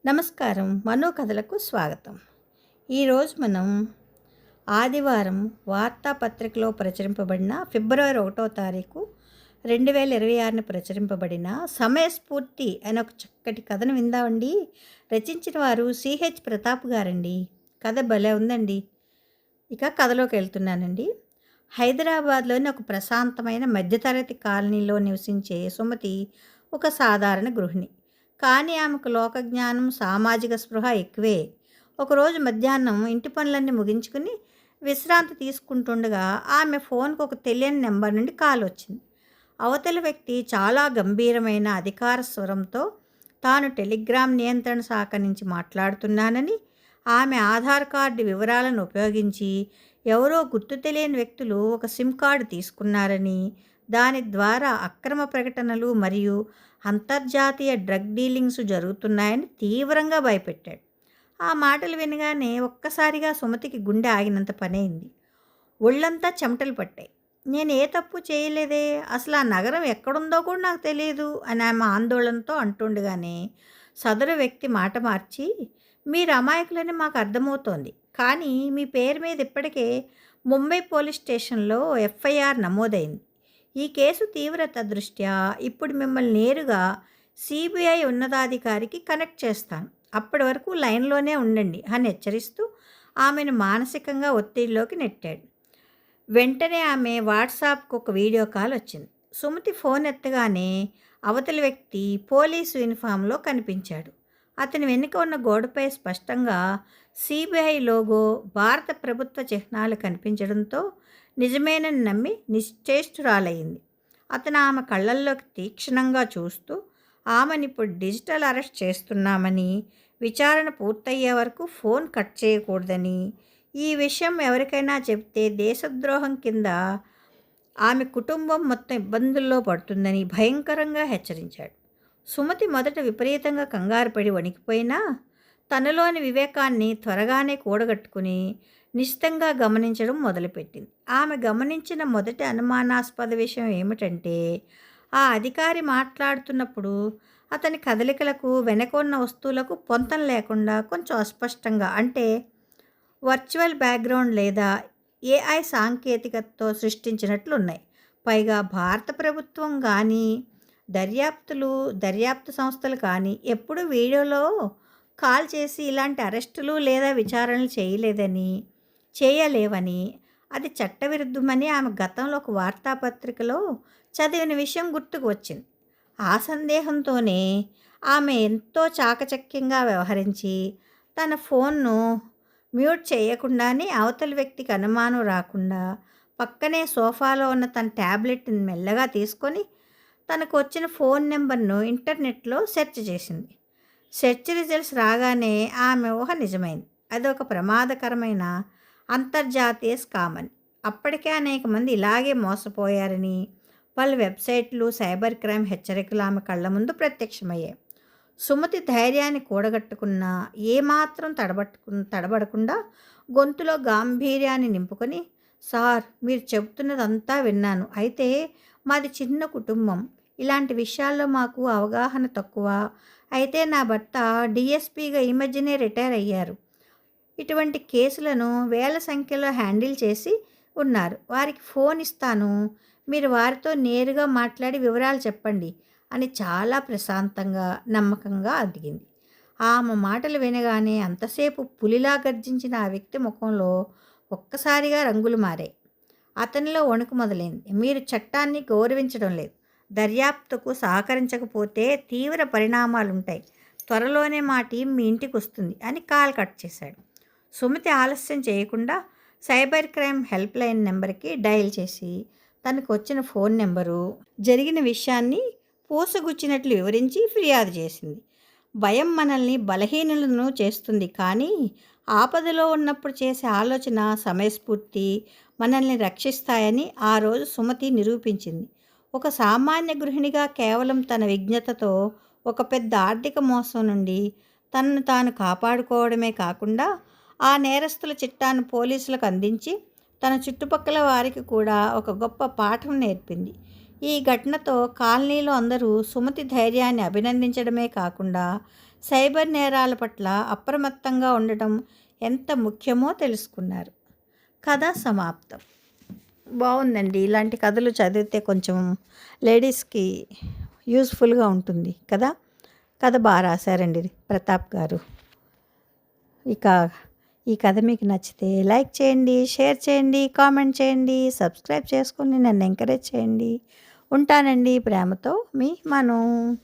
నమస్కారం. మనో కథలకు స్వాగతం. ఈరోజు మనం ఆదివారం వార్తాపత్రికలో ప్రచురింపబడిన ఫిబ్రవరి 1వ తారీఖు 2026 ప్రచురింపబడిన సమయస్ఫూర్తి అనే ఒక చక్కటి కథను విందామండి. రచించిన వారు సిహెచ్ ప్రతాప్ గారండి. కథ భలే ఉందండి. ఇక కథలోకి వెళ్తున్నానండి. హైదరాబాద్లోని ఒక ప్రశాంతమైన మధ్యతరగతి కాలనీలో నివసించే సుమతి ఒక సాధారణ గృహిణి. కానీ ఆమెకు లోకజ్ఞానం, సామాజిక స్పృహ ఎక్కువే. ఒకరోజు మధ్యాహ్నం ఇంటి పనులన్నీ ముగించుకుని విశ్రాంతి తీసుకుంటుండగా ఆమె ఫోన్కు ఒక తెలియని నెంబర్ నుండి కాల్ వచ్చింది. అవతలి వ్యక్తి చాలా గంభీరమైన అధికార స్వరంతో తాను టెలిగ్రామ్ నియంత్రణ శాఖ నుంచి మాట్లాడుతున్నానని, ఆమె ఆధార్ కార్డు వివరాలను ఉపయోగించి ఎవరో గుర్తు తెలియని వ్యక్తులు ఒక సిమ్ కార్డు తీసుకున్నారని, దాని ద్వారా అక్రమ ప్రకటనలు మరియు అంతర్జాతీయ డ్రగ్ డీలింగ్స్ జరుగుతున్నాయని తీవ్రంగా భయపెట్టాడు. ఆ మాటలు వినగానే ఒక్కసారిగా సుమతికి గుండె ఆగినంత పనైంది. ఒళ్ళంతా చెమటలు పట్టాయి. నేను ఏ తప్పు చేయలేదే, అసలు ఆ నగరం ఎక్కడుందో కూడా నాకు తెలియదు అని ఆమె ఆందోళనతో అంటుండగానే సదరు వ్యక్తి మాట మార్చి, మీరు అమాయకులని మాకు అర్థమవుతోంది, కానీ మీ పేరు మీద ఇప్పటికే ముంబై పోలీస్ స్టేషన్లో ఎఫ్ఐఆర్ నమోదైంది. ఈ కేసు తీవ్రత దృష్ట్యా ఇప్పుడు మిమ్మల్ని నేరుగా సిబిఐ ఉన్నతాధికారికి కనెక్ట్ చేస్తాను. అప్పటి వరకు లైన్లోనే ఉండండి అని హెచ్చరిస్తూ ఆమెను మానసికంగా ఒత్తిడిలోకి నెట్టాడు. వెంటనే ఆమె వాట్సాప్కు ఒక వీడియో కాల్ వచ్చింది. సుమతి ఫోన్ ఎత్తగానే అవతలి వ్యక్తి పోలీసు యూనిఫామ్లో కనిపించాడు. అతని వెనుక ఉన్న గోడపై స్పష్టంగా సిబిఐ లోగో, భారత ప్రభుత్వ చిహ్నాలు కనిపించడంతో నిజమేనని నమ్మి నిశ్చేష్టురాలయ్యింది. అతను ఆమె కళ్ళల్లోకి తీక్షణంగా చూస్తూ ఆమెను ఇప్పుడు డిజిటల్ అరెస్ట్ చేస్తున్నామని, విచారణ పూర్తయ్యే వరకు ఫోన్ కట్ చేయకూడదని, ఈ విషయం ఎవరికైనా చెప్తే దేశద్రోహం కింద ఆమె కుటుంబం మొత్తం ఇబ్బందుల్లో పడుతుందని భయంకరంగా హెచ్చరించాడు. సుమతి మొదట విపరీతంగా కంగారుపడి వణికిపోయినా తనలోని వివేకాన్ని త్వరగానే కూడగట్టుకుని నిశితంగా గమనించడం మొదలుపెట్టింది. ఆమె గమనించిన మొదటి అనుమానాస్పద విషయం ఏమిటంటే, ఆ అధికారి మాట్లాడుతున్నప్పుడు అతని కదలికలకు, వెనక ఉన్న వస్తువులకు పొంతం లేకుండా కొంచెం అస్పష్టంగా, అంటే వర్చువల్ బ్యాక్గ్రౌండ్ లేదా ఏఐ సాంకేతికతతో సృష్టించినట్లున్నాయి. పైగా భారత ప్రభుత్వం కానీ, దర్యాప్తు సంస్థలు కానీ ఎప్పుడూ వీడియోలో కాల్ చేసి ఇలాంటి అరెస్టులు లేదా విచారణలు చేయలేవని, అది చట్టవిరుద్ధమని ఆమె గతంలో ఒక వార్తాపత్రికలో చదివిన విషయం గుర్తుకు వచ్చింది. ఆ సందేహంతోనే ఆమె ఎంతో చాకచక్యంగా వ్యవహరించి తన ఫోన్ను మ్యూట్ చేయకుండానే అవతలి వ్యక్తికి అనుమానం రాకుండా పక్కనే సోఫాలో ఉన్న తన ట్యాబ్లెట్ని మెల్లగా తీసుకొని తనకు వచ్చిన ఫోన్ నెంబర్ను ఇంటర్నెట్లో సెర్చ్ చేసింది. సెర్చ్ రిజల్ట్స్ రాగానే ఆమె ఊహ నిజమైంది. అదొక ప్రమాదకరమైన అంతర్జాతీయ స్కామ్ అని. అప్పటికే అనేక మంది ఇలాగే మోసపోయారని పలు వెబ్సైట్లు, సైబర్ క్రైమ్ హెచ్చరికలు ఆమె కళ్ళ ముందు ప్రత్యక్షమయ్యాయి. సుమతి ధైర్యాన్ని కూడగట్టుకున్న, ఏమాత్రం తడబడకుండా గొంతులో గాంభీర్యాన్ని నింపుకొని, సార్, మీరు చెబుతున్నదంతా విన్నాను. అయితే మాది చిన్న కుటుంబం, ఇలాంటి విషయాల్లో మాకు అవగాహన తక్కువ. అయితే నా భర్త డిఎస్పీగా ఈ మధ్యనే రిటైర్ అయ్యారు. ఇటువంటి కేసులను వేల సంఖ్యలో హ్యాండిల్ చేసి ఉన్నారు. వారికి ఫోన్ ఇస్తాను, మీరు వారితో నేరుగా మాట్లాడి వివరాలు చెప్పండి అని చాలా ప్రశాంతంగా, నమ్మకంగా అడిగింది. ఆమె మాటలు వినగానే అంతసేపు పులిలా గర్జించిన ఆ వ్యక్తి ముఖంలో ఒక్కసారిగా రంగులు మారాయి. అతనిలో వణుకు మొదలైంది. మీరు చట్టాన్ని గౌరవించడం లేదు, దర్యాప్తుకు సహకరించకపోతే తీవ్ర పరిణామాలుంటాయి. త్వరలోనే మా టీం మీ ఇంటికి వస్తుంది అని కాల్ కట్ చేశాడు. సుమతి ఆలస్యం చేయకుండా సైబర్ క్రైమ్ హెల్ప్ లైన్ నెంబర్కి డయల్ చేసి తనకు వచ్చిన ఫోన్ నెంబరు, జరిగిన విషయాన్ని పూసగుచ్చినట్లు వివరించి ఫిర్యాదు చేసింది. భయం మనల్ని బలహీనులను చేస్తుంది, కానీ ఆపదలో ఉన్నప్పుడు చేసే ఆలోచన, సమయస్ఫూర్తి మనల్ని రక్షిస్తాయని ఆ రోజు సుమతి నిరూపించింది. ఒక సామాన్య గృహిణిగా కేవలం తన విజ్ఞతతో ఒక పెద్ద ఆర్థిక మోసం నుండి తనను తాను కాపాడుకోవడమే కాకుండా ఆ నేరస్తుల చిట్టాను పోలీసులకు అందించి తన చుట్టుపక్కల వారికి కూడా ఒక గొప్ప పాఠం నేర్పింది. ఈ ఘటనతో కాలనీలో అందరూ సుమతి ధైర్యాన్ని అభినందించడమే కాకుండా సైబర్ నేరాల పట్ల అప్రమత్తంగా ఉండటం ఎంత ముఖ్యమో తెలుసుకున్నారు. కథ సమాప్తం. బాగుందండి. ఇలాంటి కథలు చదివితే కొంచెం లేడీస్కి యూస్ఫుల్గా ఉంటుంది కదా. కథ బాగా రాశారండి ప్రతాప్ గారు. ఇక ఈ కథ మీకు నచ్చితే లైక్ చేయండి, షేర్ చేయండి, కామెంట్ చేయండి, సబ్స్క్రైబ్ చేసుకొని నన్ను ఎంకరేజ్ చేయండి. ఉంటానండి. ప్రేమతో మీ మను.